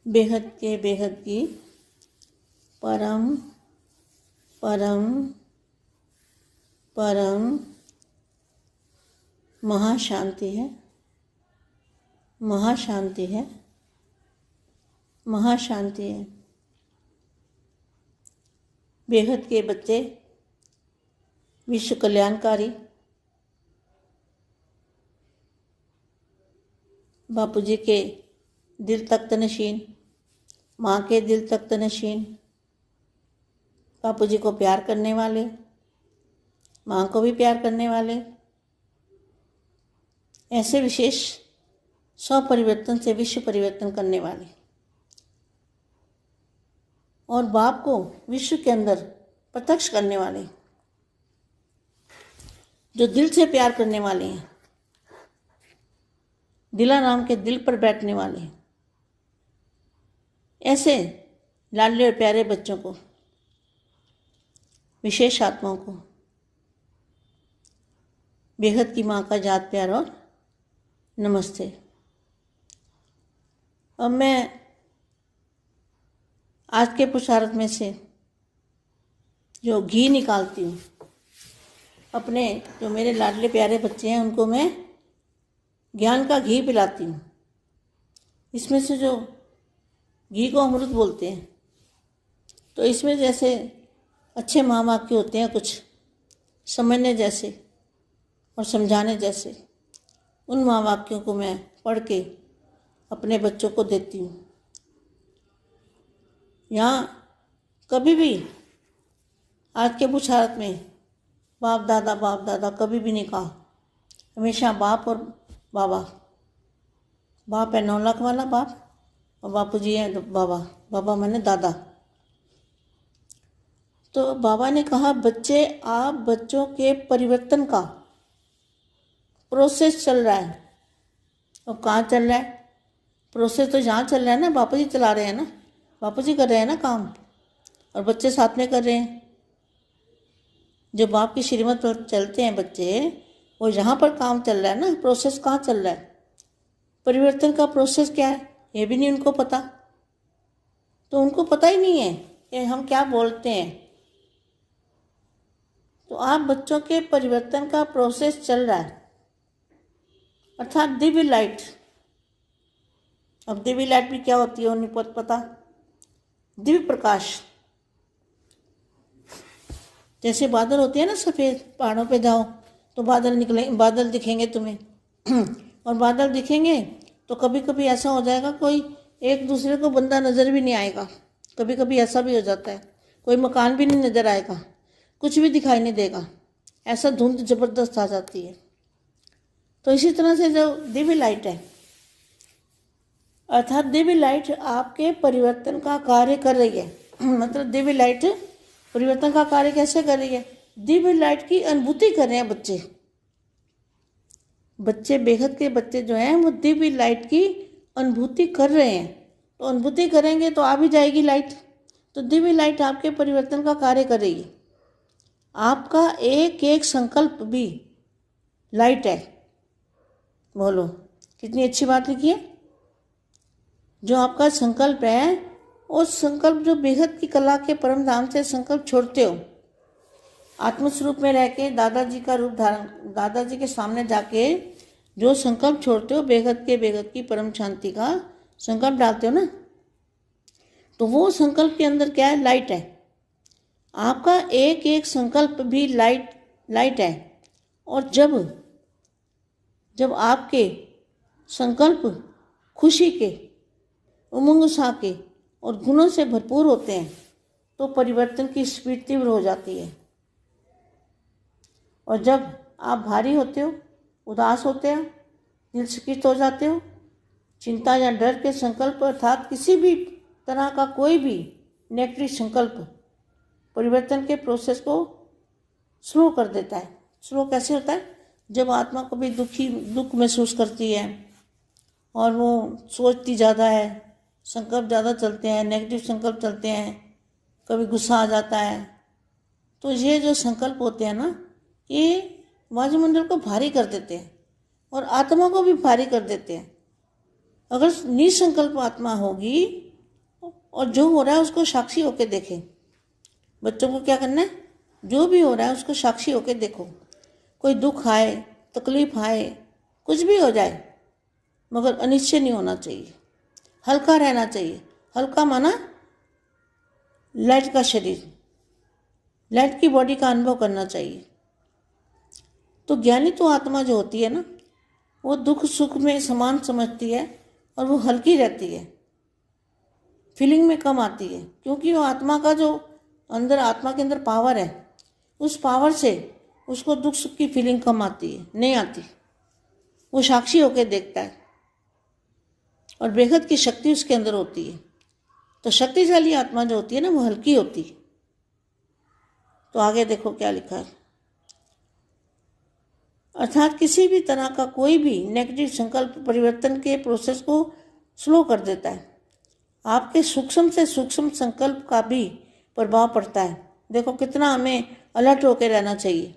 बेहद के बेहद की परम परम परम महाशांति है, महाशांति है, महाशांति है। बेहद के बच्चे विश्व कल्याणकारी बापूजी के दिल तख्त नशीन, माँ के दिल तख्त नशीन, बापूजी को प्यार करने वाले, माँ को भी प्यार करने वाले, ऐसे विशेष स्वपरिवर्तन से विश्व परिवर्तन करने वाले और बाप को विश्व के अंदर प्रत्यक्ष करने वाले, जो दिल से प्यार करने वाले हैं, दिलाराम के दिल पर बैठने वाले, ऐसे लाडले और प्यारे बच्चों को, विशेष आत्माओं को बेहद की माँ का जात प्यार और नमस्ते। अब मैं आज के पुरुषार्थ में से जो घी निकालती हूँ, अपने जो मेरे लाडले प्यारे बच्चे हैं उनको मैं ज्ञान का घी पिलाती हूँ। इसमें से जो घी को अमृत बोलते हैं, तो इसमें जैसे अच्छे महावाक्य होते हैं, कुछ समझने जैसे और समझाने जैसे, उन महावाक्यों को मैं पढ़ के अपने बच्चों को देती हूँ। यहाँ कभी भी आज के पुरुषार्थ में बाप दादा कभी भी नहीं कहा, हमेशा बाप और बाबा। बाप है 9 लाख वाला बाप और बापूजी है बाबा। बाबा माने दादा। तो बाबा ने कहा, बच्चे आप बच्चों के परिवर्तन का प्रोसेस चल रहा है। अब कहाँ चल रहा है प्रोसेस? तो जहाँ चल रहा है ना, बापूजी चला रहे हैं ना, बापूजी कर रहे हैं ना काम, और बच्चे साथ में कर रहे हैं। जो बाप की श्रीमत पर चलते हैं बच्चे, वो जहाँ पर काम चल रहा है ना, प्रोसेस कहाँ चल रहा है, परिवर्तन का प्रोसेस क्या है, ये भी नहीं उनको पता। तो उनको पता ही नहीं है कि हम क्या बोलते हैं। तो आप बच्चों के परिवर्तन का प्रोसेस चल रहा है, अर्थात दिव्य लाइट। अब दिव्य लाइट भी क्या होती है उन्हें पता। दिव्य प्रकाश, जैसे बादल होते हैं ना सफ़ेद, पहाड़ों पे जाओ तो बादल निकले, बादल दिखेंगे तुम्हें और बादल दिखेंगे तो कभी कभी ऐसा हो जाएगा कोई एक दूसरे को बंदा नज़र भी नहीं आएगा। कभी कभी ऐसा भी हो जाता है, कोई मकान भी नहीं नज़र आएगा, कुछ भी दिखाई नहीं देगा, ऐसा धुंध ज़बरदस्त आ जाती है। तो इसी तरह से जो दिव्य लाइट है, अर्थात दिव्य लाइट आपके परिवर्तन का कार्य कर रही है। मतलब दिव्य लाइट परिवर्तन का कार्य कैसे कर रही है? दिव्य लाइट की अनुभूति कर रहे हैं बच्चे। बच्चे बेहद के बच्चे जो हैं वो दिव्य लाइट की अनुभूति कर रहे हैं। तो अनुभूति करेंगे तो आ भी जाएगी लाइट। तो दिव्य लाइट आपके परिवर्तन का कार्य कर रही है। आपका एक एक संकल्प भी लाइट है। बोलो कितनी अच्छी बात लिखी है। जो आपका संकल्प है, उस संकल्प जो बेहद की कला के परम धाम से संकल्प छोड़ते हो, आत्मस्वरूप में रह के दादाजी का रूप धारण, दादाजी के सामने जाके जो संकल्प छोड़ते हो, बेहद की परम शांति का संकल्प डालते हो ना, तो वो संकल्प के अंदर क्या है? लाइट है। आपका एक एक संकल्प भी लाइट है। और जब आपके संकल्प खुशी के, उमंग उत्साह के और गुणों से भरपूर होते हैं, तो परिवर्तन की स्पीड तीव्र हो जाती है। और जब आप भारी होते हो, उदास होते हो, दिल शिकिस्त हो जाते हो, चिंता या डर के संकल्प अर्थात किसी भी तरह का कोई भी नेगेटिव संकल्प परिवर्तन के प्रोसेस को स्लो कर देता है। स्लो कैसे होता है? जब आत्मा कभी दुख महसूस करती है और वो सोचती ज़्यादा है, संकल्प ज़्यादा चलते हैं, नेगेटिव संकल्प चलते हैं, कभी गुस्सा आ जाता है, तो ये जो संकल्प होते हैं ना, ये वायुमंडल को भारी कर देते हैं और आत्मा को भी भारी कर देते हैं। अगर निसंकल्प आत्मा होगी और जो हो रहा है उसको साक्षी होकर देखें। बच्चों को क्या करना है, जो भी हो रहा है उसको साक्षी होकर देखो। कोई दुख आए, तकलीफ आए, कुछ भी हो जाए, मगर अनिश्चय नहीं होना चाहिए, हल्का रहना चाहिए। हल्का माना लाइट का शरीर, लाइट की बॉडी का अनुभव करना चाहिए। तो ज्ञानी तो आत्मा जो होती है ना, वो दुख सुख में समान समझती है और वो हल्की रहती है, फीलिंग में कम आती है, क्योंकि वो आत्मा का जो अंदर, आत्मा के अंदर पावर है, उस पावर से उसको दुख सुख की फीलिंग कम आती है, नहीं आती। वो साक्षी होकर देखता है और बेहद की शक्ति उसके अंदर होती है। तो शक्तिशाली आत्मा जो होती है ना, वो हल्की होती है। तो आगे देखो क्या लिखा है। अर्थात किसी भी तरह का कोई भी नेगेटिव संकल्प परिवर्तन के प्रोसेस को स्लो कर देता है। आपके सूक्ष्म से सूक्ष्म संकल्प का भी प्रभाव पड़ता है। देखो कितना हमें अलर्ट होकर रहना चाहिए,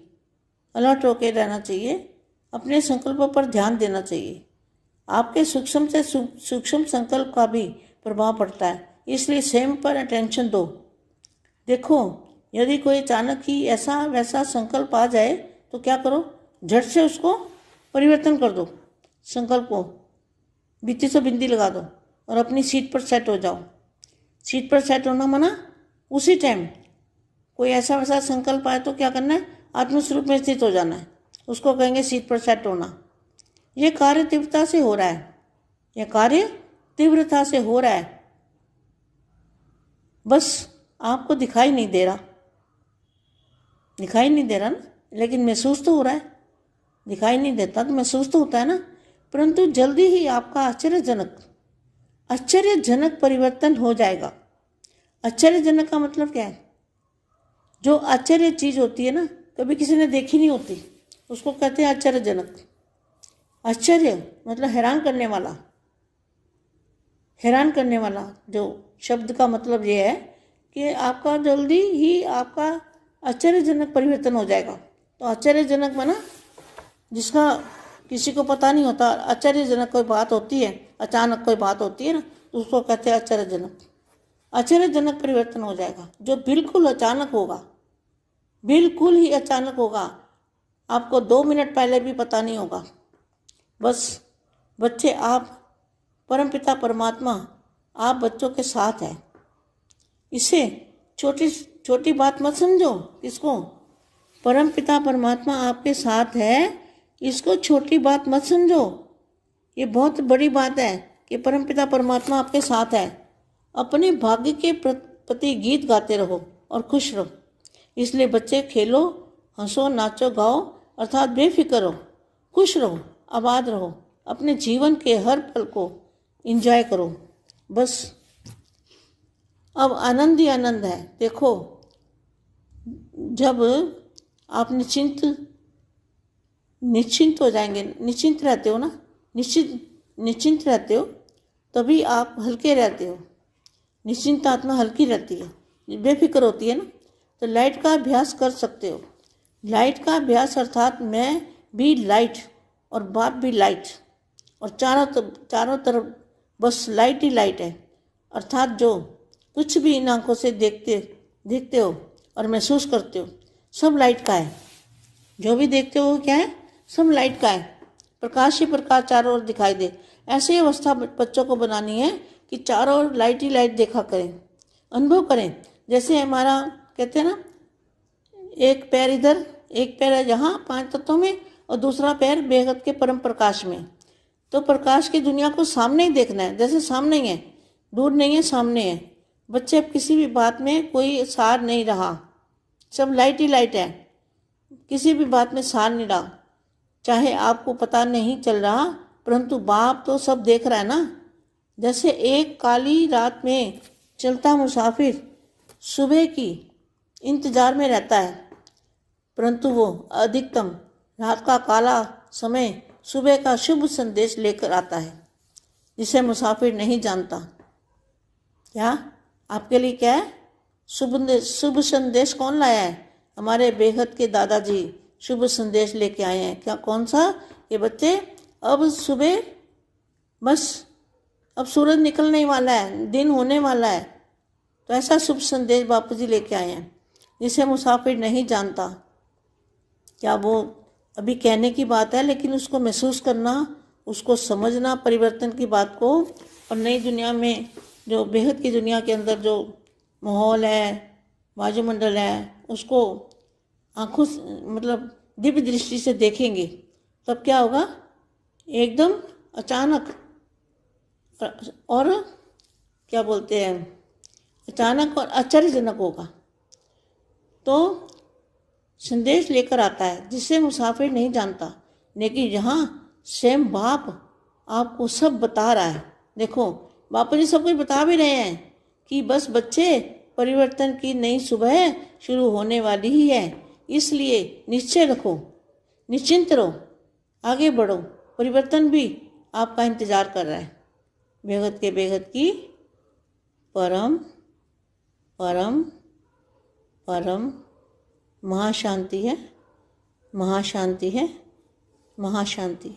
अलर्ट होकर रहना चाहिए, अपने संकल्पों पर ध्यान देना चाहिए। आपके सूक्ष्म से सूक्ष्म संकल्प का भी प्रभाव पड़ता है, इसलिए स्वयं पर अटेंशन दो। देखो यदि कोई अचानक ही ऐसा वैसा संकल्प आ जाए तो क्या करो, झट से उसको परिवर्तन कर दो, संकल्प को बीती से बिंदी लगा दो और अपनी सीट पर सेट हो जाओ। सीट पर सेट होना माना उसी टाइम कोई ऐसा वैसा संकल्प आए तो क्या करना है, आत्मस्वरूप में स्थित हो जाना है, उसको कहेंगे सीट पर सेट होना। ये कार्य तीव्रता से हो रहा है, यह कार्य तीव्रता से हो रहा है, बस आपको दिखाई नहीं दे रहा, दिखाई नहीं दे रहा ना, लेकिन महसूस तो हो रहा है। दिखाई नहीं देता तो महसूस तो होता है ना, परंतु जल्दी ही आपका आश्चर्यजनक परिवर्तन हो जाएगा। आश्चर्यजनक का मतलब क्या है, जो आश्चर्य चीज होती है ना, कभी किसी ने देखी नहीं होती, उसको कहते हैं आश्चर्यजनक। आश्चर्य मतलब हैरान करने वाला, हैरान करने वाला जो शब्द का मतलब ये है कि आपका जल्दी ही आपका आश्चर्यजनक परिवर्तन हो जाएगा। तो आश्चर्यजनक माना जिसका किसी को पता नहीं होता, आश्चर्यजनक कोई बात होती है, अचानक कोई बात होती है ना, तो उसको कहते हैं आश्चर्यजनक। आश्चर्यजनक परिवर्तन हो जाएगा जो बिल्कुल अचानक होगा, बिल्कुल ही अचानक होगा, आपको 2 मिनट पहले भी पता नहीं होगा। बस बच्चे, आप परमपिता परमात्मा आप बच्चों के साथ है, इसे छोटी छोटी बात मत समझो। किसको, परमपिता परमात्मा आपके साथ है, इसको छोटी बात मत समझो, ये बहुत बड़ी बात है कि परमपिता परमात्मा आपके साथ है। अपने भाग्य के प्रति गीत गाते रहो और खुश रहो। इसलिए बच्चे खेलो, हंसो, नाचो, गाओ, अर्थात बेफिक्र रहो, खुश रहो, आबाद रहो, अपने जीवन के हर पल को एंजॉय करो। बस अब आनंद ही आनंद है। देखो जब आप निश्चिंत हो जाएंगे, निश्चिंत रहते हो ना, निश्चिंत रहते हो, तभी आप हल्के रहते हो। निश्चिंत आत्मा हल्की रहती है, बेफिक्र होती है ना। तो लाइट का अभ्यास कर सकते हो। लाइट का अभ्यास अर्थात मैं भी लाइट और बाप भी लाइट, और चारों तरफ बस लाइट ही लाइट है। अर्थात जो कुछ भी इन आंखों से देखते हो और महसूस करते हो, सब लाइट का है। जो भी देखते हो क्या है, सब लाइट का है। प्रकाश ही प्रकाश चारों ओर दिखाई दे। ऐसी अवस्था बच्चों को बनानी है कि चारों ओर लाइट ही लाइट देखा करें, अनुभव करें। जैसे हमारा कहते हैं ना, एक पैर इधर, एक पैर है यहाँ 5 तत्वों में, और दूसरा पैर बेहद के परम प्रकाश में। तो प्रकाश की दुनिया को सामने ही देखना है, जैसे सामने ही है, दूर नहीं है, सामने है। बच्चे अब किसी भी बात में कोई सार नहीं रहा, सब लाइट ही लाइट है, किसी भी बात में सार नहीं रहा। चाहे आपको पता नहीं चल रहा, परंतु बाप तो सब देख रहा है ना। जैसे एक काली रात में चलता मुसाफिर सुबह की इंतजार में रहता है, परंतु वो अधिकतम रात का काला समय सुबह का शुभ संदेश लेकर आता है, जिसे मुसाफिर नहीं जानता। क्या आपके लिए क्या है शुभ संदेश? कौन लाया है? हमारे बेहद के दादाजी शुभ संदेश लेके आए हैं। क्या, कौन सा? ये बच्चे, अब सुबह, बस अब सूरज निकलने वाला है, दिन होने वाला है, तो ऐसा शुभ संदेश बापू जी लेके आए हैं, जिसे मुसाफिर नहीं जानता। क्या वो अभी कहने की बात है, लेकिन उसको महसूस करना, उसको समझना, परिवर्तन की बात को, और नई दुनिया में जो बेहद की दुनिया के अंदर जो माहौल है, वायुमंडल है, उसको आंखों मतलब दिव्य दृष्टि से देखेंगे, तब क्या होगा, एकदम अचानक और क्या बोलते हैं, अचानक और आश्चर्यजनक होगा। तो संदेश लेकर आता है जिसे मुसाफिर नहीं जानता, लेकिन यहाँ स्वयं बाप आपको सब बता रहा है। देखो बापू जी सब कुछ बता भी रहे हैं कि बस बच्चे, परिवर्तन की नई सुबह शुरू होने वाली ही है, इसलिए निश्चय रखो, निश्चिंत रहो, आगे बढ़ो, परिवर्तन भी आपका इंतजार कर रहा है। बेहद के बेहद की परम परम परम महाशांति है, महाशांति है, महाशांति।